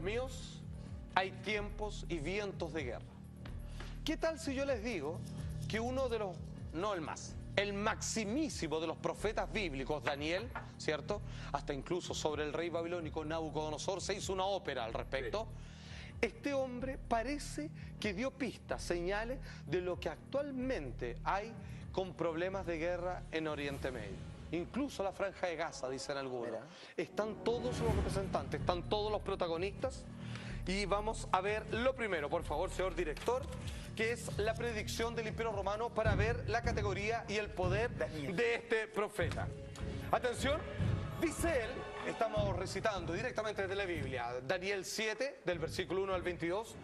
míos, hay tiempos y vientos de guerra. ¿Qué tal si yo les digo que uno de los, no el más, el maximísimo de los profetas bíblicos, Daniel, ¿cierto? Hasta incluso sobre el rey babilónico Nabucodonosor se hizo una ópera al respecto. Este hombre parece que dio pistas, señales de lo que actualmente hay con problemas de guerra en Oriente Medio. Incluso la Franja de Gaza, dicen algunos. Mira. Están todos los representantes, están todos los protagonistas. Y vamos a ver lo primero, por favor, señor director, que es la predicción del Imperio Romano para ver la categoría y el poder de este profeta. Atención, dice él, estamos recitando directamente desde la Biblia, Daniel 7, del versículo 1 al 22.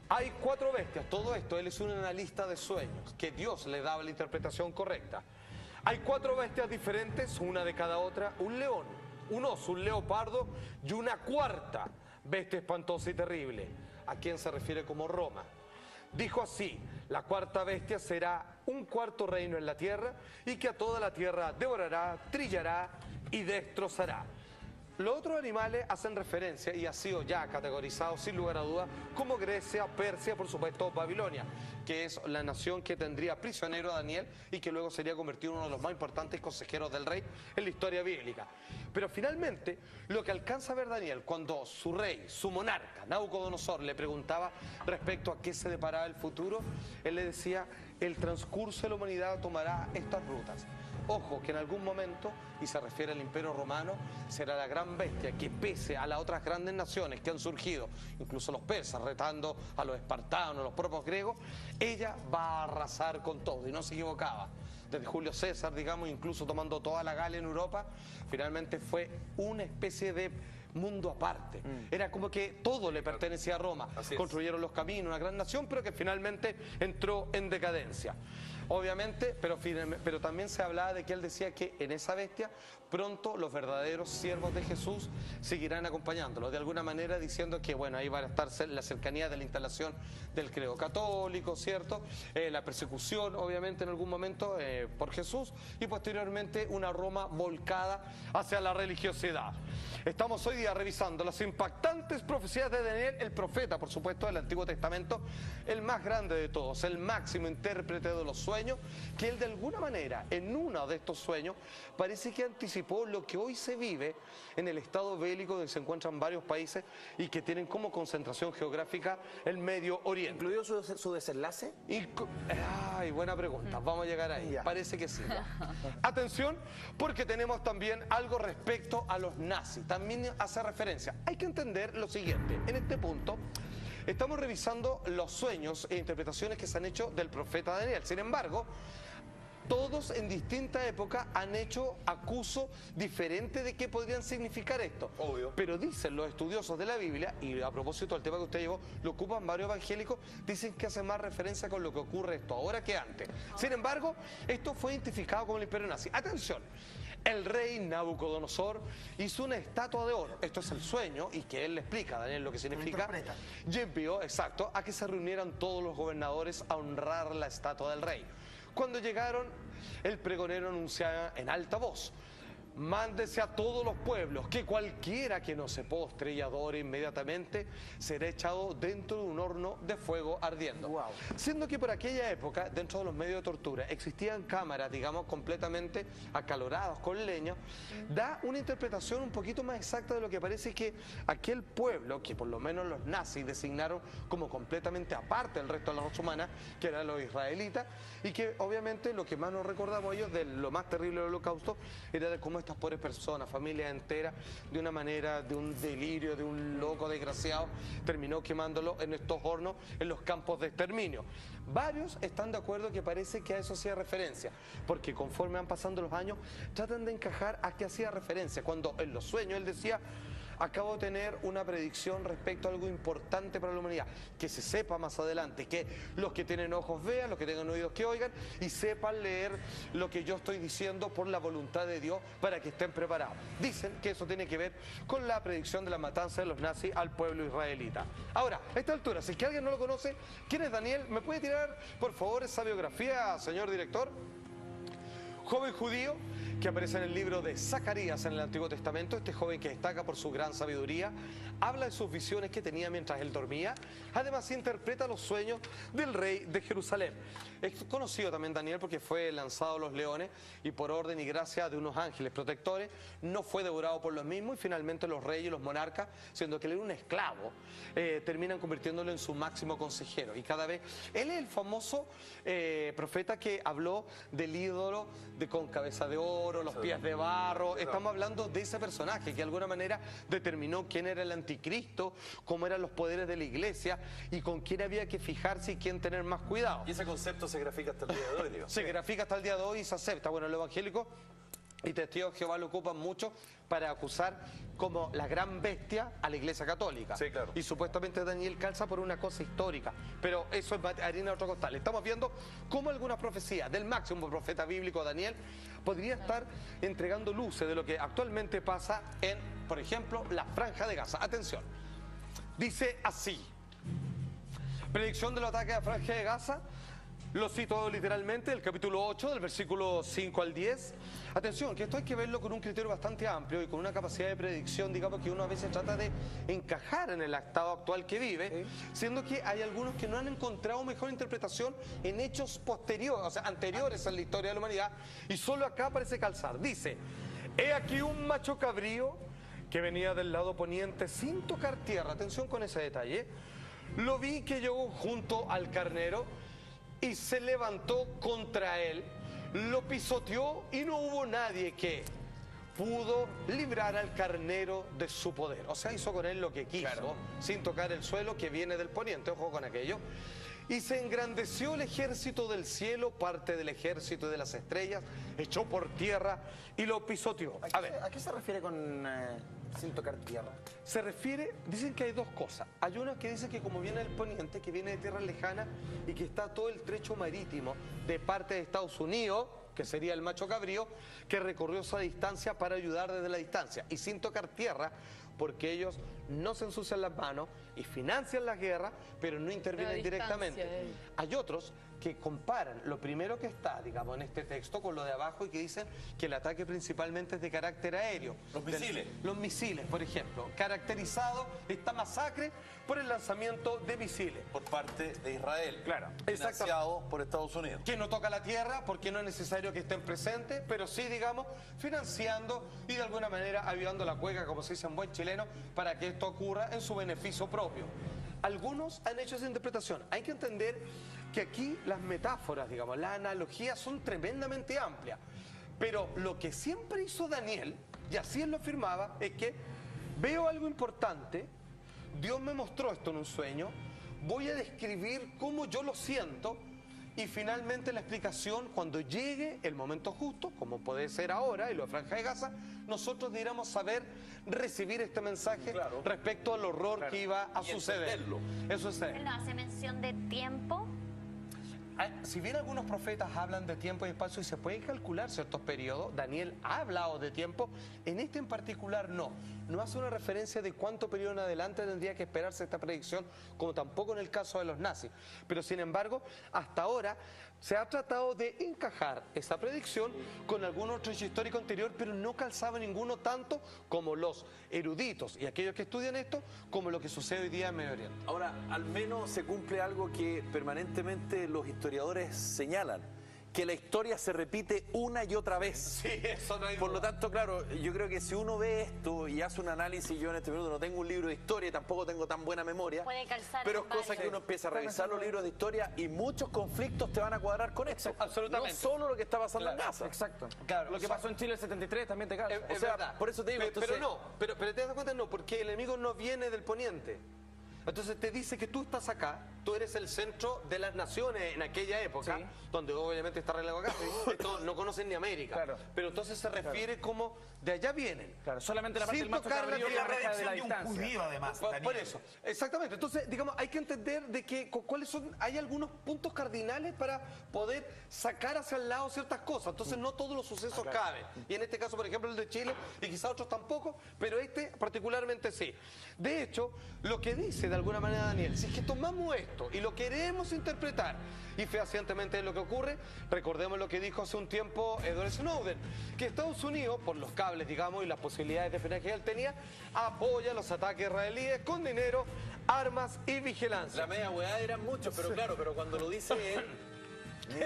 Hay 4 bestias, todo esto, él es un analista de sueños, que Dios le daba la interpretación correcta. Hay 4 bestias diferentes, una de cada otra, un león, un oso, un leopardo y una cuarta bestia espantosa y terrible, a quien se refiere como Roma. Dijo así, la cuarta bestia será un cuarto reino en la tierra y que a toda la tierra devorará, trillará y destrozará. Los otros animales hacen referencia y ha sido ya categorizado sin lugar a dudas como Grecia, Persia, por supuesto Babilonia, que es la nación que tendría prisionero a Daniel y que luego sería convertido en uno de los más importantes consejeros del rey en la historia bíblica. Pero finalmente lo que alcanza a ver Daniel cuando su rey, su monarca, Nabucodonosor, le preguntaba respecto a qué se deparaba el futuro, él le decía, el transcurso de la humanidad tomará estas rutas. Ojo, que en algún momento, y se refiere al Imperio Romano, será la gran bestia que pese a las otras grandes naciones que han surgido, incluso los persas retando a los espartanos, a los propios griegos, ella va a arrasar con todo, y no se equivocaba. Desde Julio César, digamos, incluso tomando toda la Galia en Europa, finalmente fue una especie de mundo aparte. Era como que todo le pertenecía a Roma. Construyeron los caminos, una gran nación, pero que finalmente entró en decadencia. Obviamente, pero también se hablaba de que él decía que en esa bestia pronto los verdaderos siervos de Jesús seguirán acompañándolo, de alguna manera diciendo que bueno, ahí va a estar la cercanía de la instalación del credo católico, ¿cierto? La persecución, obviamente, en algún momento por Jesús y posteriormente una Roma volcada hacia la religiosidad. Estamos hoy día revisando las impactantes profecías de Daniel, el profeta, por supuesto, del Antiguo Testamento, el más grande de todos, el máximo intérprete de los sueños, que él de alguna manera, en uno de estos sueños, parece que anticipó lo que hoy se vive en el estado bélico donde se encuentran varios países y que tienen como concentración geográfica el Medio Oriente. ¿Incluido su desenlace? Ay, buena pregunta, vamos a llegar ahí, parece que sí. Atención, porque tenemos también algo respecto a los nazis, también hace referencia. Hay que entender lo siguiente, en este punto estamos revisando los sueños e interpretaciones que se han hecho del profeta Daniel. Sin embargo, todos en distinta época han hecho acuso diferente de qué podrían significar esto. Obvio. Pero dicen los estudiosos de la Biblia, y a propósito del tema que usted llevó, lo ocupan varios evangélicos, dicen que hace más referencia con lo que ocurre esto ahora que antes. Sin embargo, esto fue identificado como el imperio nazi. Atención, el rey Nabucodonosor hizo una estatua de oro. Esto es el sueño, y que él le explica a Daniel lo que significa. Y envió, exacto, a que se reunieran todos los gobernadores a honrar la estatua del rey. Cuando llegaron, el pregonero anunciaba en alta voz: mándese a todos los pueblos, que cualquiera que no se postre y adore inmediatamente será echado dentro de un horno de fuego ardiendo. Wow. Siendo que por aquella época, dentro de los medios de tortura, existían cámaras, digamos, completamente acaloradas con leña, da una interpretación un poquito más exacta de lo que parece que aquel pueblo, que por lo menos los nazis designaron como completamente aparte del resto de la raza humana, que eran los israelitas, y que obviamente lo que más nos recordamos ellos de lo más terrible del Holocausto era de cómo estas pobres personas, familias enteras, de una manera, de un delirio, de un loco desgraciado, terminó quemándolo en estos hornos en los campos de exterminio. Varios están de acuerdo que parece que a eso hacía referencia, porque conforme van pasando los años, tratan de encajar a qué hacía referencia. Cuando en los sueños él decía: acabo de tener una predicción respecto a algo importante para la humanidad, que se sepa más adelante, que los que tienen ojos vean, los que tengan oídos que oigan y sepan leer lo que yo estoy diciendo por la voluntad de Dios para que estén preparados. Dicen que eso tiene que ver con la predicción de la matanza de los nazis al pueblo israelita. Ahora, a esta altura, si es que alguien no lo conoce, ¿quién es Daniel? ¿Me puede tirar, por favor, esa biografía, señor director? Joven judío que aparece en el libro de Zacarías en el Antiguo Testamento. Este joven que destaca por su gran sabiduría, habla de sus visiones que tenía mientras él dormía. Además interpreta los sueños del rey de Jerusalén. Es conocido también Daniel porque fue lanzado a los leones y por orden y gracia de unos ángeles protectores no fue devorado por los mismos, y finalmente los reyes y los monarcas, siendo que él era un esclavo, terminan convirtiéndolo en su máximo consejero. Y cada vez, él es el famoso profeta que habló del ídolo con cabeza de oro, los pies de barro. Estamos hablando de ese personaje que de alguna manera determinó quién era el anticristo, cómo eran los poderes de la iglesia y con quién había que fijarse y quién tener más cuidado. Y ese concepto se grafica hasta el día de hoy, digo. Se grafica hasta el día de hoy y se acepta. Bueno, el evangélico y testigos de Jehová lo ocupan mucho para acusar como la gran bestia a la iglesia católica. Sí, claro. Y supuestamente Daniel calza por una cosa histórica, pero eso es harina de otro costal. Estamos viendo cómo algunas profecías del máximo profeta bíblico Daniel podría estar entregando luces de lo que actualmente pasa en, por ejemplo, la Franja de Gaza. Atención, dice así: predicción del ataque a la Franja de Gaza. Lo cito literalmente, el capítulo 8, del versículo 5 al 10. Atención, que esto hay que verlo con un criterio bastante amplio y con una capacidad de predicción, digamos, que uno a veces trata de encajar en el estado actual que vive, siendo que hay algunos que no han encontrado mejor interpretación en hechos posteriores, o sea, anteriores en la historia de la humanidad, y solo acá parece calzar. Dice: he aquí un macho cabrío que venía del lado poniente sin tocar tierra. Atención con ese detalle. Lo vi que llegó junto al carnero y se levantó contra él, lo pisoteó y no hubo nadie que pudo librar al carnero de su poder. O sea, hizo con él lo que quiso, claro, sin tocar el suelo que viene del poniente. Ojo con aquello. Y se engrandeció el ejército del cielo, parte del ejército de las estrellas, echó por tierra y lo pisoteó. ¿A qué se refiere con sin tocar tierra? Se refiere, dicen que hay dos cosas. Hay unos que dicen que como viene del poniente, que viene de tierra lejana y que está todo el trecho marítimo de parte de Estados Unidos, que sería el macho cabrío, que recorrió esa distancia para ayudar desde la distancia y sin tocar tierra, porque ellos no se ensucian las manos y financian las guerras, pero no intervienen directamente. Hay otros que comparan lo primero que está, digamos, en este texto con lo de abajo y que dicen que el ataque principalmente es de carácter aéreo. Los misiles. Los misiles, por ejemplo, caracterizado esta masacre por el lanzamiento de misiles. Por parte de Israel. Claro. Financiado por Estados Unidos. Que no toca la tierra porque no es necesario que estén presentes, pero sí, digamos, financiando y de alguna manera ayudando a la cueca, como se dice en buen chileno, para que esto ocurra en su beneficio propio. Algunos han hecho esa interpretación. Hay que entender que aquí las metáforas, digamos, las analogías son tremendamente amplias. Pero lo que siempre hizo Daniel, y así él lo afirmaba, es que veo algo importante, Dios me mostró esto en un sueño, voy a describir cómo yo lo siento, y finalmente la explicación, cuando llegue el momento justo, como puede ser ahora, y lo de Franja de Gaza, nosotros deberíamos saber recibir este mensaje, claro, respecto al horror, que iba a suceder. Eso es. ¿Él no hace mención de tiempo? Si bien algunos profetas hablan de tiempo y espacio y se pueden calcular ciertos periodos, Daniel ha hablado de tiempo, en este en particular no. No hace una referencia de cuánto periodo en adelante tendría que esperarse esta predicción, como tampoco en el caso de los nazis. Pero sin embargo, hasta ahora se ha tratado de encajar esa predicción con algún otro hecho histórico anterior, pero no calzaba ninguno tanto como los eruditos y aquellos que estudian esto, como lo que sucede hoy día en Medio Oriente. Ahora, al menos se cumple algo que permanentemente los historiadores señalan: que la historia se repite una y otra vez. Sí, eso no hay Por duda. lo tanto, claro, yo creo que si uno ve esto y hace un análisis, yo en este minuto no tengo un libro de historia y tampoco tengo tan buena memoria, Puede calzar pero es en cosa varios. que uno empieza a revisar los libros de historia y muchos conflictos te van a cuadrar con esto. Absolutamente. No solo lo que está pasando en Gaza. Exacto. Claro, Lo que pasó en Chile el 73 también te calza. Es O sea, verdad. por eso te digo, entonces- pero no, pero te das cuenta, no, porque el enemigo no viene del poniente. Entonces te dice que tú estás acá, tú eres el centro de las naciones en aquella época, Sí, donde obviamente está arreglado acá, esto no conocen ni América. Claro. Pero entonces se refiere como de allá vienen. Claro, solamente la parte Sin del macho tocar la cabrío que tierra, maneja de la de un distancia. judío, además. Por Daniel. eso, exactamente. Entonces, digamos, hay que entender de que cuáles son, hay algunos puntos cardinales para poder sacar hacia el lado ciertas cosas. Entonces, no todos los sucesos caben. Y en este caso, por ejemplo, el de Chile, y quizá otros tampoco, pero este particularmente sí. De hecho, lo que dice de alguna manera Daniel, si es que tomamos esto esto y lo queremos interpretar y fehacientemente es lo que ocurre, recordemos lo que dijo hace un tiempo Edward Snowden, que Estados Unidos, por los cables, digamos, y las posibilidades de espionaje que él tenía, apoya los ataques israelíes con dinero, armas y vigilancia. La media hueá eran muchos, pero claro, pero cuando lo dice él,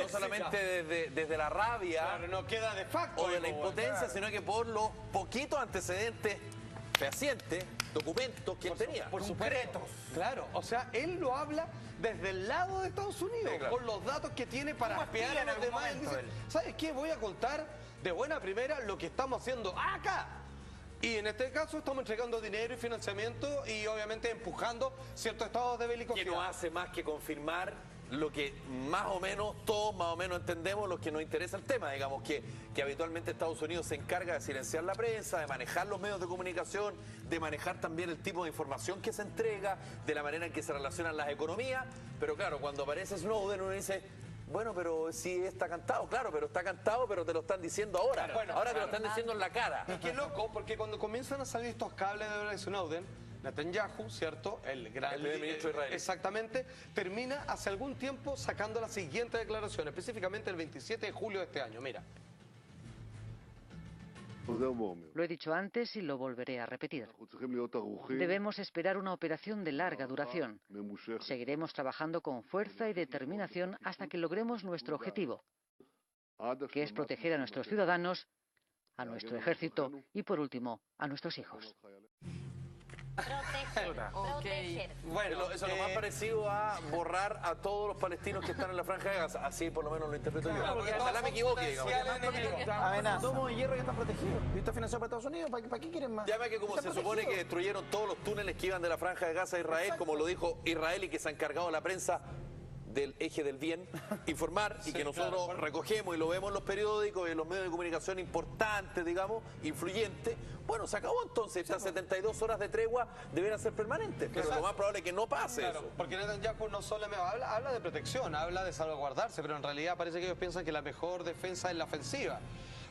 no solamente desde la rabia Claro, no queda de facto. o de la digo, impotencia, claro. sino que por los poquitos antecedentes fehacientes, documentos que él tenía. Por supuesto. Claro, o sea, él lo habla desde el lado de Estados Unidos, Sí, claro. con los datos que tiene para ¿Cómo espiar espía a en los algún demás. Él momento dice, él? ¿sabes qué? Voy a contar de buena primera lo que estamos haciendo acá. Y en este caso estamos entregando dinero y financiamiento y obviamente empujando ciertos estados de Que belicosidad. no hace más que confirmar lo que más o menos, todos más o menos entendemos, los que nos interesa el tema, digamos, que habitualmente Estados Unidos se encarga de silenciar la prensa, de manejar los medios de comunicación, de manejar también el tipo de información que se entrega, de la manera en que se relacionan las economías, pero claro, cuando aparece Snowden uno dice, bueno, pero sí está cantado, claro, pero está cantado, pero te lo están diciendo ahora, Bueno, ahora te lo están diciendo en la cara. Y qué loco, porque cuando comienzan a salir estos cables de Snowden, Netanyahu, ¿cierto? El gran El primer ministro de Israel. Exactamente, termina hace algún tiempo sacando la siguiente declaración, específicamente el 27 de julio de este año. Mira. Lo he dicho antes y lo volveré a repetir. Debemos esperar una operación de larga duración. Seguiremos trabajando con fuerza y determinación hasta que logremos nuestro objetivo, que es proteger a nuestros ciudadanos, a nuestro ejército y, por último, a nuestros hijos. Proteger. Bueno, Eso es lo más parecido a borrar a todos los palestinos que están en la Franja de Gaza, así por lo menos lo interpreto yo. porque Ojalá todos me son equivoque, digamos. potenciales enemigos. Amenaza. Domo de hierro ya está protegido. Y está financiado por Estados Unidos. ¿Para qué quieren más? Ya ve que como Está se supone protegido. que destruyeron todos los túneles que iban de la Franja de Gaza a Israel, como lo dijo Israel y que se ha encargado la prensa del eje del bien, informar y que nosotros recogemos y lo vemos en los periódicos y en los medios de comunicación importantes, digamos, influyentes. Bueno, se acabó entonces, estas 72 horas de tregua deberán ser permanentes, pero lo más probable es que no pase Claro, eso. porque Netanyahu no solamente habla de protección, habla de salvaguardarse, pero en realidad parece que ellos piensan que la mejor defensa es la ofensiva.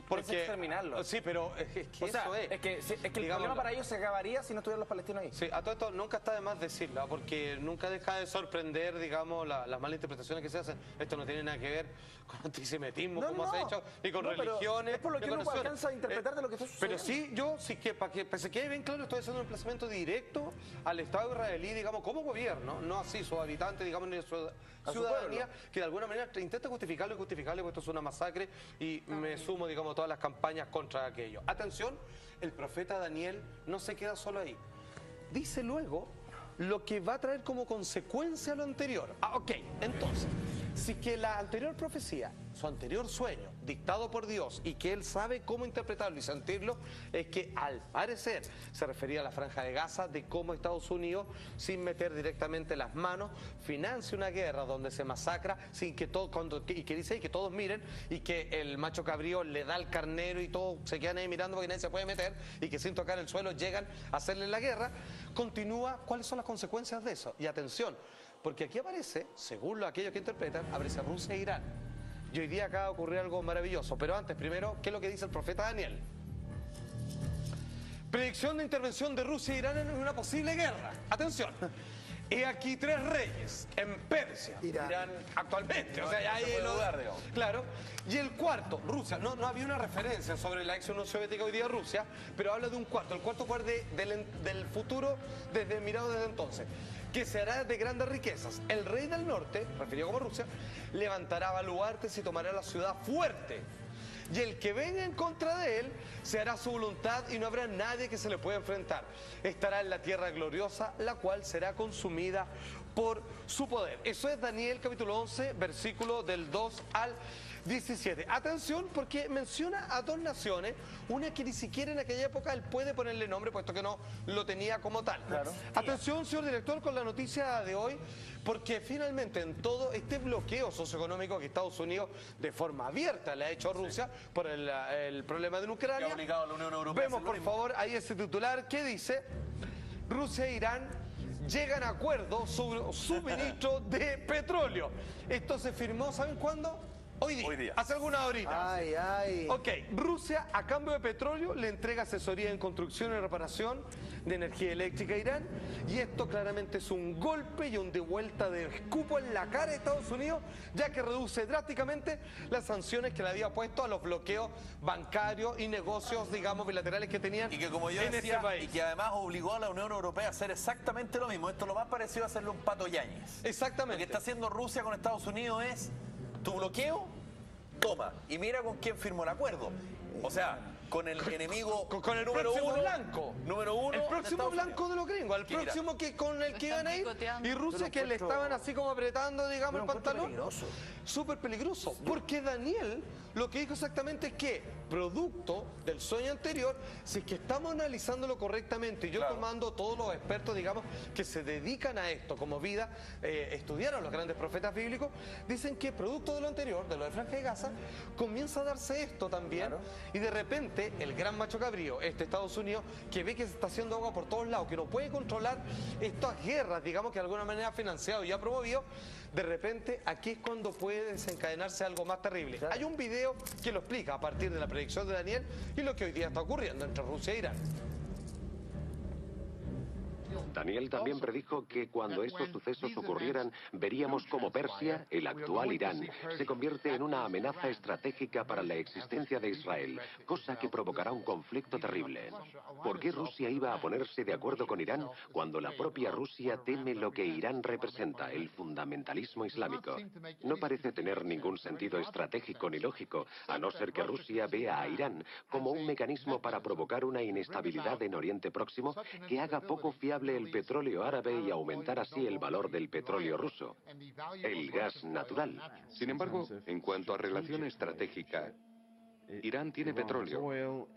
Porque exterminarlos. Sí, pero es que O sea, eso es. es que el Digamos, problema para ellos se acabaría si no estuvieran los palestinos ahí. Sí, a todo esto nunca está de más decirlo, ¿ah? Porque nunca deja de sorprender, digamos, las malas interpretaciones que se hacen. Esto no tiene nada que ver con antisemitismo, No, como no. se ha hecho, ni con No, pero religiones. es por lo que ni con uno naciones. alcanza a interpretar de lo que está Pero sucediendo. sí, yo sí que, para que se quede bien claro, estoy haciendo un emplazamiento directo al Estado israelí, digamos, como gobierno, no así sus habitantes, digamos, ni su ciudadanía, que de alguna manera intenta justificarlo y justificarle, porque esto es una masacre y me sumo, digamos, a todas las campañas contra aquello. Atención, el profeta Daniel no se queda solo ahí. Dice luego lo que va a traer como consecuencia lo anterior. Ok, entonces, si que la anterior profecía, su anterior sueño, dictado por Dios, y que él sabe cómo interpretarlo y sentirlo, es que al parecer se refería a la Franja de Gaza, de cómo Estados Unidos, sin meter directamente las manos, financia una guerra donde se masacra, sin que todo, y que dice y que todos miren, y que el macho cabrío le da el carnero y todos se quedan ahí mirando porque nadie se puede meter, y que sin tocar el suelo llegan a hacerle la guerra. Continúa, ¿cuáles son las consecuencias de eso? Y atención, porque aquí aparece, según aquellos que interpretan, aparece Rusia e Irán. Y hoy día acaba de ocurrir algo maravilloso. Pero antes, primero, ¿qué es lo que dice el profeta Daniel? Predicción de intervención de Rusia e Irán en una posible guerra. Atención. He aquí 3 reyes en Persia. Irán. Actualmente. O sea, ya no se ahí puede dudar, digamos. Claro. Y el cuarto, Rusia. No había una referencia sobre la ex Unión Soviética, hoy día Rusia, pero habla de un cuarto. El cuarto del futuro mirado desde entonces, que será de grandes riquezas. El rey del norte, referido como Rusia, levantará baluartes y tomará la ciudad fuerte. Y el que venga en contra de él se hará su voluntad y no habrá nadie que se le pueda enfrentar. Estará en la tierra gloriosa, la cual será consumida por su poder. Eso es Daniel capítulo 11, versículo del 2 al 17. Atención, porque menciona a 2 naciones, una que ni siquiera en aquella época él puede ponerle nombre, puesto que no lo tenía como tal. Claro. Atención, señor director, con la noticia de hoy, porque finalmente en todo este bloqueo socioeconómico que Estados Unidos de forma abierta le ha hecho a Rusia por el problema de Ucrania, Que ha obligado a la Unión Europea a vemos hacer lo por mismo. favor ahí ese titular que dice: Rusia e Irán llegan a acuerdo sobre suministro de petróleo. Esto se firmó, ¿saben cuándo? Hoy día. Hace algunas horitas. Ay, ay. Ok, Rusia a cambio de petróleo le entrega asesoría en construcción y reparación de energía eléctrica a Irán, y esto claramente es un golpe y un de vuelta de escupo en la cara de Estados Unidos, ya que reduce drásticamente las sanciones que le había puesto a los bloqueos bancarios y negocios, digamos, bilaterales que tenían y que, como yo en decía, ese país. y que además obligó a la Unión Europea a hacer exactamente lo mismo. Esto es lo más parecido a hacerle un Pato Yáñez. Exactamente. Lo que está haciendo Rusia con Estados Unidos es tu bloqueo, toma, y mira con quién firmó el acuerdo. O sea, con el enemigo con el número próximo uno, blanco. Número uno. El próximo blanco de los gringos, el ¿Quién era? próximo que con el que iban a ir. Y Rusia que le estaban así como apretando, digamos, el pantalón. Peligroso. Súper peligroso. Porque Daniel lo que dijo exactamente es que, producto del sueño anterior, si es que estamos analizándolo correctamente, y yo tomando todos los expertos, digamos, que se dedican a esto como vida, estudiaron los grandes profetas bíblicos, dicen que producto de lo anterior, de lo de Franja de Gaza, comienza a darse esto también, y de repente el gran macho cabrío, Estados Unidos, que ve que se está haciendo agua por todos lados, que no puede controlar estas guerras, digamos, que de alguna manera ha financiado y ha promovido, de repente aquí es cuando puede desencadenarse algo más terrible. Hay un video que lo explica a partir de la predicción de Daniel y lo que hoy día está ocurriendo entre Rusia e Irán. Daniel también predijo que cuando estos sucesos ocurrieran, veríamos cómo Persia, el actual Irán, se convierte en una amenaza estratégica para la existencia de Israel, cosa que provocará un conflicto terrible. ¿Por qué Rusia iba a ponerse de acuerdo con Irán cuando la propia Rusia teme lo que Irán representa, el fundamentalismo islámico? No parece tener ningún sentido estratégico ni lógico, a no ser que Rusia vea a Irán como un mecanismo para provocar una inestabilidad en Oriente Próximo que haga poco fiable el petróleo árabe y aumentar así el valor del petróleo ruso, el gas natural. Sin embargo, en cuanto a relación estratégica, Irán tiene petróleo.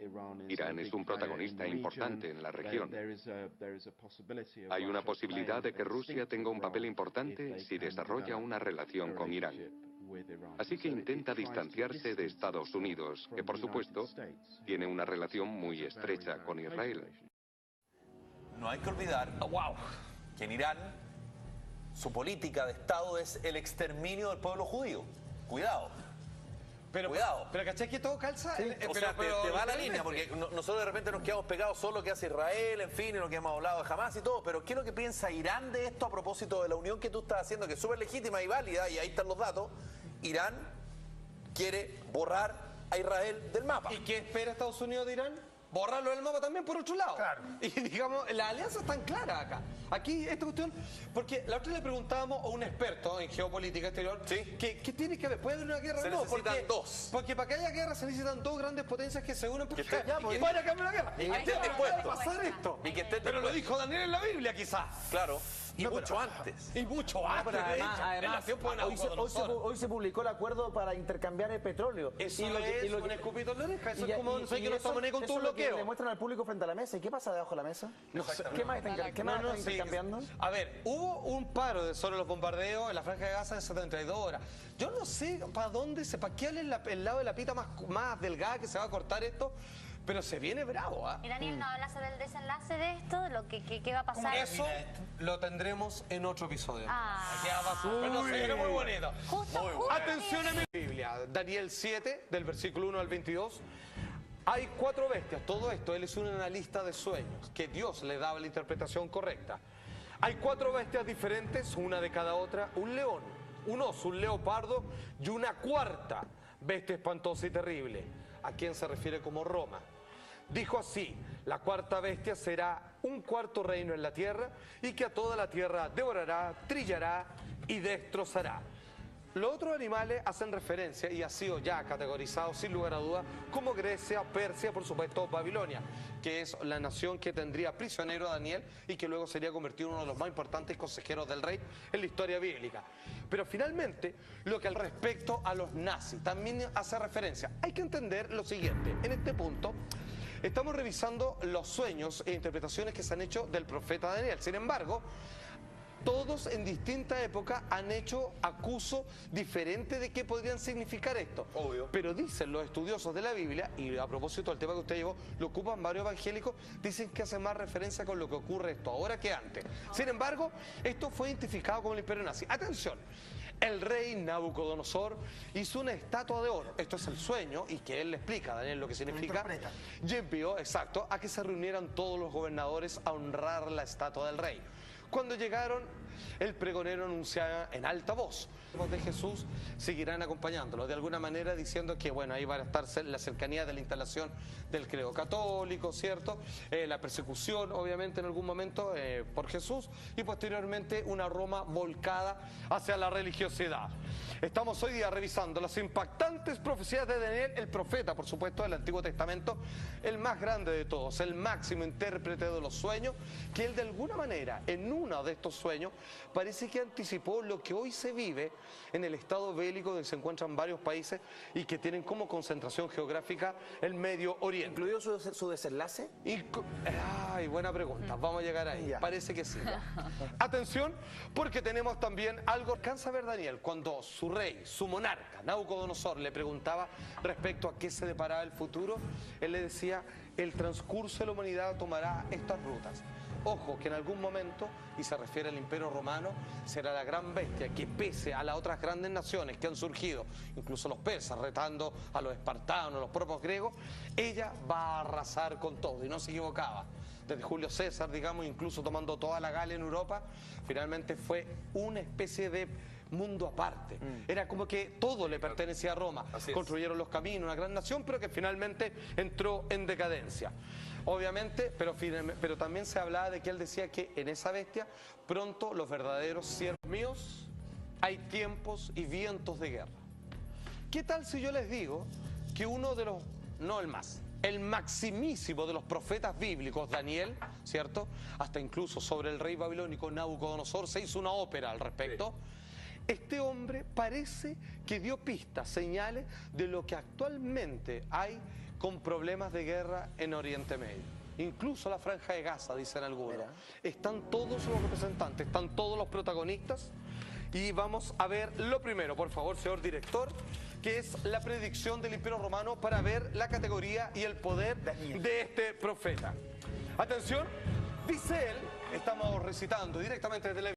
Irán es un protagonista importante en la región. Hay una posibilidad de que Rusia tenga un papel importante si desarrolla una relación con Irán. Así que intenta distanciarse de Estados Unidos, que por supuesto tiene una relación muy estrecha con Israel. No hay que olvidar que en Irán su política de Estado es el exterminio del pueblo judío. Cuidado. Cuidado. Pero ¿cachai que todo calza? Sí, o sea, te va la línea, porque nosotros de repente nos quedamos pegados solo lo que hace Israel, en fin, y lo que hemos hablado de Hamas y todo, pero ¿qué es lo que piensa Irán de esto a propósito de la unión que tú estás haciendo, que es súper legítima y válida, y ahí están los datos? Irán quiere borrar a Israel del mapa. ¿Y qué espera Estados Unidos de Irán? Borrarlo del mapa también por otro lado. Claro. Y digamos, las alianzas están claras acá. Aquí esta cuestión, porque la otra le preguntábamos a un experto en geopolítica exterior, ¿qué tiene que ver? ¿Puede haber una guerra o no? Necesitan dos. Porque para que haya guerra se necesitan dos grandes potencias que se unen para que haber una guerra. Y que estén dispuestos. Pasar esto. Y que estén Pero lo dijo Daniel en la Biblia, quizás. Claro. Y mucho antes. Y mucho antes, además, hoy se publicó el acuerdo para intercambiar el petróleo. Eso es un escupito en la oreja. Eso es como no sé que no estamos ni con tu bloqueo. Le muestran al público frente a la mesa. ¿Y qué pasa debajo de la mesa? No sé. ¿Qué más están intercambiando? A ver, hubo un paro sobre los bombardeos en la Franja de Gaza de 72 horas. Yo no sé para dónde, para qué es el lado de la pita más delgada que se va a cortar esto. Pero se viene bravo, ¿ah? Y Daniel, ¿no habla sobre el desenlace de esto? De lo que va a pasar. Eso lo tendremos en otro episodio. Pero muy bonito. Justo. Atención a mi Biblia. Daniel 7, del versículo 1 al 22. Hay 4 bestias. Todo esto, él es un analista de sueños, que Dios le daba la interpretación correcta. Hay 4 bestias diferentes, una de cada otra. Un león, un oso, un leopardo y una cuarta bestia espantosa y terrible. ¿A quién se refiere como Roma? Dijo así: la cuarta bestia será un cuarto reino en la tierra y que a toda la tierra devorará, trillará y destrozará. Los otros animales hacen referencia y ha sido ya categorizado sin lugar a dudas como Grecia, Persia, por supuesto Babilonia, que es la nación que tendría prisionero a Daniel y que luego sería convertido en uno de los más importantes consejeros del rey en la historia bíblica. Pero finalmente, lo que al respecto a los nazis también hace referencia. Hay que entender lo siguiente, en este punto estamos revisando los sueños e interpretaciones que se han hecho del profeta Daniel. Sin embargo, todos en distinta época han hecho acuso diferente de qué podrían significar esto. Obvio. Pero dicen los estudiosos de la Biblia, y a propósito del tema que usted llevó, lo ocupan varios evangélicos, dicen que hace más referencia con lo que ocurre esto ahora que antes. Sin embargo, esto fue identificado como el imperio nazi. Atención, El rey Nabucodonosor hizo una estatua de oro. Esto es el sueño, y que él le explica a Daniel lo que significa. Y envió, exacto, a que se reunieran todos los gobernadores a honrar la estatua del rey. Cuando llegaron, el pregonero anunciaba en alta voz: los de Jesús seguirán acompañándolo, de alguna manera diciendo que, bueno, ahí va a estar la cercanía de la instalación del credo católico, ¿cierto? La persecución, obviamente, en algún momento por Jesús, y posteriormente una Roma volcada hacia la religiosidad. Estamos hoy día revisando las impactantes profecías de Daniel, el profeta, por supuesto, del Antiguo Testamento, el más grande de todos, el máximo intérprete de los sueños, que él de alguna manera, en uno de estos sueños, parece que anticipó lo que hoy se vive en el estado bélico donde se encuentran varios países y que tienen como concentración geográfica el Medio Oriente. ¿Incluido su desenlace? Ay, buena pregunta, vamos a llegar ahí. Parece que sí. Atención, porque tenemos también algo. Alcanza a ver Daniel cuando su rey, su monarca, Nabucodonosor, le preguntaba respecto a qué se deparaba el futuro. Él le decía: el transcurso de la humanidad tomará estas rutas. Ojo, que en algún momento, y se refiere al Imperio Romano, será la gran bestia que, pese a las otras grandes naciones que han surgido, incluso los persas retando a los espartanos, a los propios griegos, ella va a arrasar con todo, y no se equivocaba. Desde Julio César, digamos, incluso tomando toda la Galia en Europa, finalmente fue una especie de mundo aparte. Era como que todo le pertenecía a Roma. Construyeron los caminos, una gran nación, pero que finalmente entró en decadencia. Obviamente, pero también se hablaba de que él decía que en esa bestia pronto los verdaderos siervos míos, hay tiempos y vientos de guerra. ¿Qué tal si yo les digo que uno de los, no el más, el maximísimo de los profetas bíblicos, Daniel, ¿cierto? Hasta incluso sobre el rey babilónico Nabucodonosor se hizo una ópera al respecto. Este hombre parece que dio pistas, señales de lo que actualmente hay con problemas de guerra en Oriente Medio. Incluso la Franja de Gaza, dicen algunos. Están todos los representantes, están todos los protagonistas. Y vamos a ver lo primero, por favor, señor director, que es la predicción del Imperio Romano para ver la categoría y el poder de este profeta. Atención, dice él, estamos recitando directamente desde la